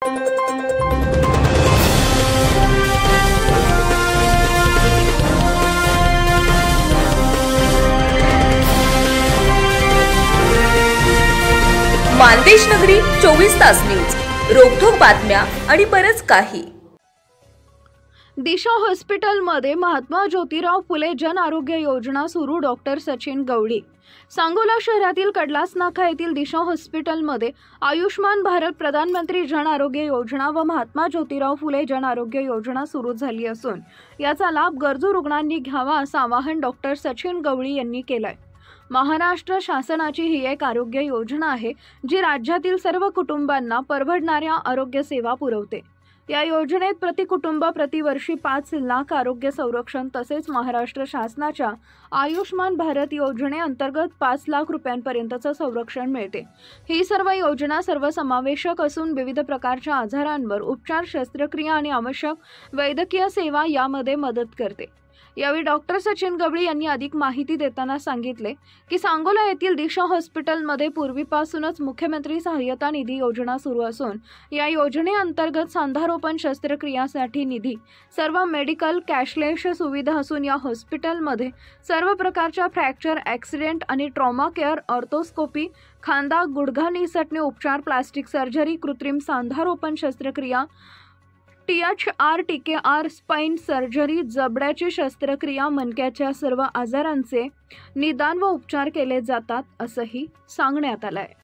मानदेश नगरी 24 तास न्यूज, रोखोक बातम्या आणि बरच काही। दिशा हॉस्पिटलमध्ये महात्मा ज्योतिराव फुले जन आरोग्य योजना सुरू। डॉक्टर सचिन गवळी। सांगोला शहरातील कडलास नाका येथील दिशा हॉस्पिटलमध्ये आयुष्मान भारत, प्रधानमंत्री जन आरोग्य योजना व महात्मा ज्योतिराव फुले जन आरोग्य योजना सुरू झाली असून याचा लाभ गरजू रुग्णांनी घ्यावा असं आवाहन डॉक्टर सचिन गवळी यांनी केलंय। महाराष्ट्र शासनाची ही एक आरोग्य योजना आहे जी राज्यातील सर्व कुटुंबांना परवडणाऱ्या आरोग्य सेवा पुरवते। या योजनेत प्रति कुटुंब प्रतिवर्षी 5 लाख आरोग्य संरक्षण तसेच महाराष्ट्र शासनाच्या आयुष्मान भारत योजनेअंतर्गत 5 लाख रुपयांपर्यंतचं संरक्षण मिळते। ही सर्व योजना सर्वसमावेशक असून विविध प्रकारच्या आजारांवर उपचार, शस्त्रक्रिया आणि आवश्यक वैद्यकीय सेवा यामध्ये मदत करते। यावेळी डॉक्टर सचिन गवळी यांनी अधिक माहिती देताना सांगितले की सांगोला येथील दिशा हॉस्पिटलमध्ये पूर्वीपासूनच मुख्यमंत्री सहाय्यता निधी योजना सुरू असून या योजनेअंतर्गत सांधारोपण शस्त्रक्रियासाठी निधी, सर्व मेडिकल कॅशलेस सुविधा असून या हॉस्पिटलमध्ये सर्व प्रकारच्या फ्रॅक्चर, ॲक्सिडेंट आणि ट्रॉमा केअर, ऑर्थोस्कोपी, खांदा गुडघा निसटणे उपचार, प्लास्टिक सर्जरी, कृत्रिम सांधारोपण शस्त्रक्रिया, THR, TKR, स्पाइन सर्जरी, जबड्याची शस्त्रक्रिया, मणक्याच्या सर्व आजारांचे निदान व उपचार केले जातात असंही सांगण्यात आलंय।